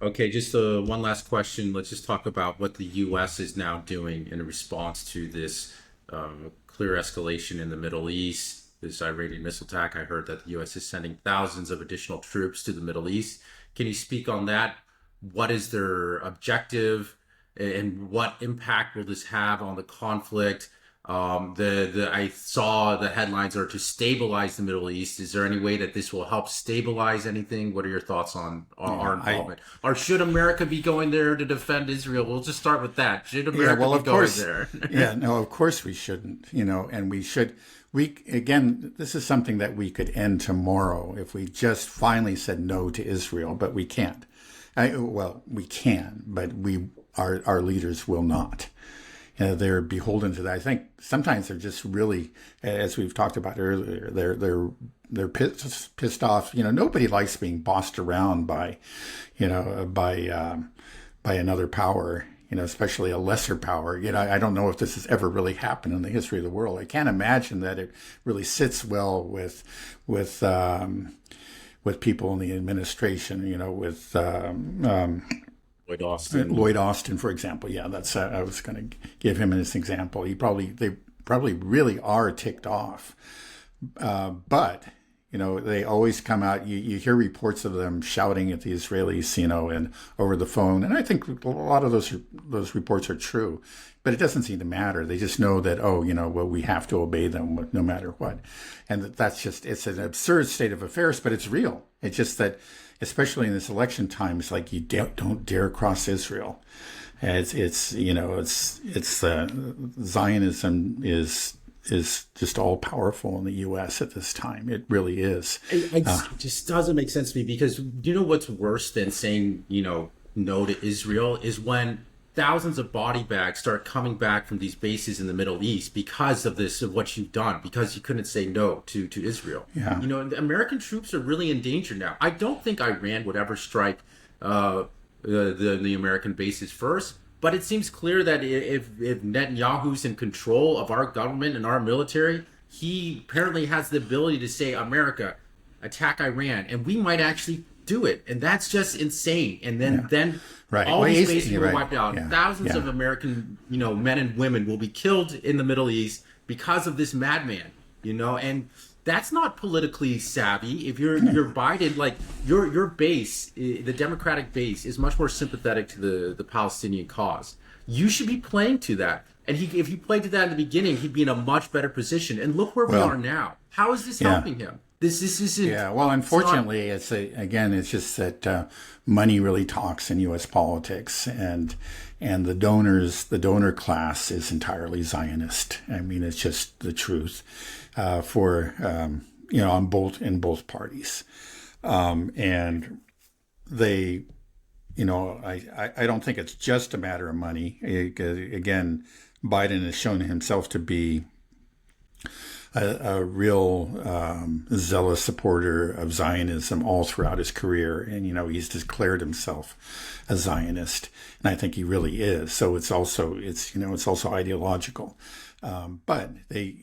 Okay, just one last question. Let's just talk about what the U.S. is now doing in response to this clear escalation in the Middle East, this Iranian missile attack. I heard that the U.S. is sending thousands of additional troops to the Middle East. Can you speak on that? What is their objective, and what impact will this have on the conflict? The I saw the headlines are to stabilize the Middle East. Is there any way that this will help stabilize anything? What are your thoughts on our Yeah, I involvement? Or should America be going there to defend Israel? We'll just start with that. Should Yeah, America well, be of going course, there? yeah, no, of course we shouldn't, and we should. We again, this is something that we could end tomorrow if we just finally said no to Israel, but we can't. Well, we can, but our leaders will not. They're beholden to that. I think sometimes they're just really, as we've talked about earlier, they're pissed off. Nobody likes being bossed around by, you know, by by another power. Especially a lesser power. I don't know if this has ever really happened in the history of the world. I can't imagine that it really sits well with people in the administration. With Lloyd Austin. Lloyd Austin, for example. Yeah, that's I was going to give him as an example. They probably really are ticked off, but they always come out. You hear reports of them shouting at the Israelis, and over the phone. And I think a lot of those reports are true, but it doesn't seem to matter. They just know that well, we have to obey them no matter what, and it's an absurd state of affairs, but it's real. It's just that, especially in this election time, it's like you don't dare cross Israel. Zionism is just all powerful in the U.S. at this time. It really is. It just doesn't make sense to me because you know what's worse than saying, no to Israel is when thousands of body bags start coming back from these bases in the Middle East because of this, of what you've done, because you couldn't say no to Israel. Yeah. The American troops are really in danger now. I don't think Iran would ever strike the American bases first. But it seems clear that if Netanyahu's in control of our government and our military, he apparently has the ability to say, America, attack Iran, and we might actually do it. And that's just insane. And then, Yeah. Right. all Well, these bases will be right. wiped out. Yeah. Thousands Yeah. of American, men and women will be killed in the Middle East because of this madman, and that's not politically savvy. If you're Biden, like your base, the Democratic base, is much more sympathetic to the Palestinian cause. You should be playing to that. And if he played to that in the beginning, he'd be in a much better position. And look where we Well, are now. How is this yeah. helping him? This isn't. Yeah, well, unfortunately, it's just that money really talks in U.S. politics, and the donor class is entirely Zionist. I mean, it's just the truth for in both parties, and they. I don't think it's just a matter of money. Again, Biden has shown himself to be a real zealous supporter of Zionism all throughout his career, and he's declared himself a Zionist, and I think he really is. So it's also ideological, but the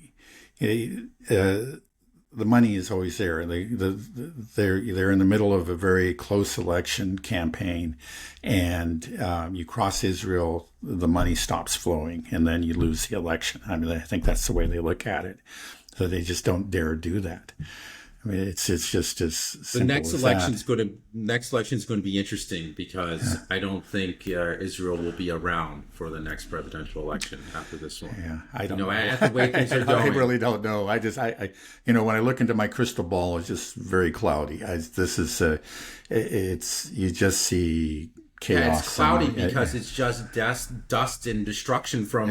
money is always there. They're in the middle of a very close election campaign, and you cross Israel, the money stops flowing, and then you lose the election. I mean, I think that's the way they look at it. So they just don't dare do that. I mean, it's just as The simple as that. next election is going to be interesting because I don't think Israel will be around for the next presidential election after this one. Yeah, I don't know. At the way things are I going. really don't know. When I look into my crystal ball, it's just very cloudy. You just see chaos. Yeah, it's cloudy because it's just dust and destruction from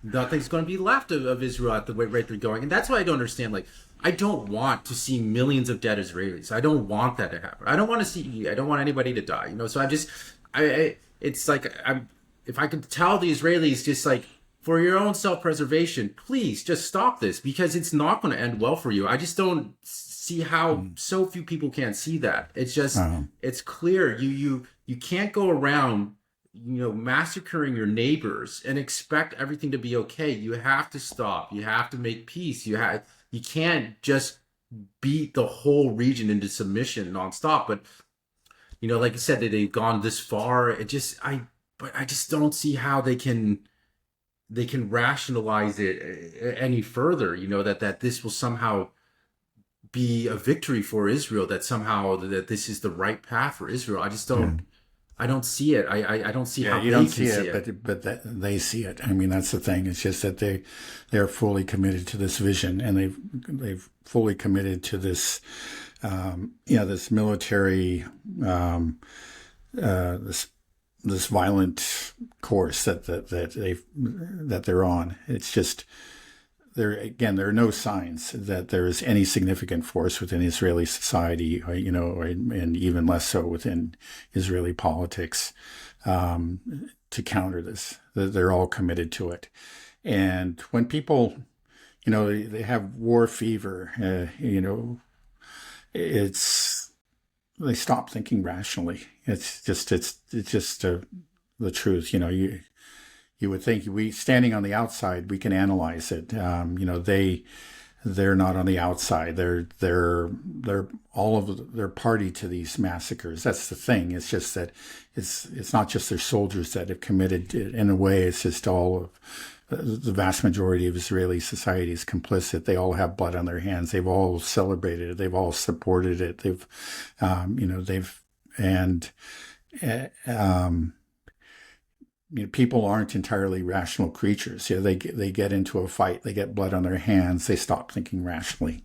nothing's going to be left of Israel at the rate they're going, and that's why I don't understand. Like, I don't want to see millions of dead Israelis. I don't want that to happen. I don't want anybody to die. So it's like if I could tell the Israelis just like, for your own self-preservation, please just stop this because it's not going to end well for you. I just don't see how so few people can't see that. It's just it's clear you can't go around massacring your neighbors and expect everything to be okay. You have to stop. You have to make peace. You can't just beat the whole region into submission nonstop. But like you said, that they've gone this far. But I just don't see how they can rationalize it any further. That this will somehow be a victory for Israel. That somehow that this is the right path for Israel. I just don't. I don't see it. I don't see how You they don't can see see it, it. they see it. I mean, that's the thing. It's just that they're fully committed to this vision, and they've fully committed to this, this military, this violent course that they're on. It's just there are no signs that there is any significant force within Israeli society, and even less so within Israeli politics, to counter this. They're all committed to it. And when people, they have war fever, they stop thinking rationally. It's just the truth. You would think we standing on the outside, we can analyze it. They're not on the outside. They're party to these massacres. That's the thing. It's just that it's not just their soldiers that have committed. In a way, it's just all of the vast majority of Israeli society is complicit. They all have blood on their hands. They've all celebrated it. They've all supported it. People aren't entirely rational creatures. They get into a fight. They get blood on their hands. They stop thinking rationally.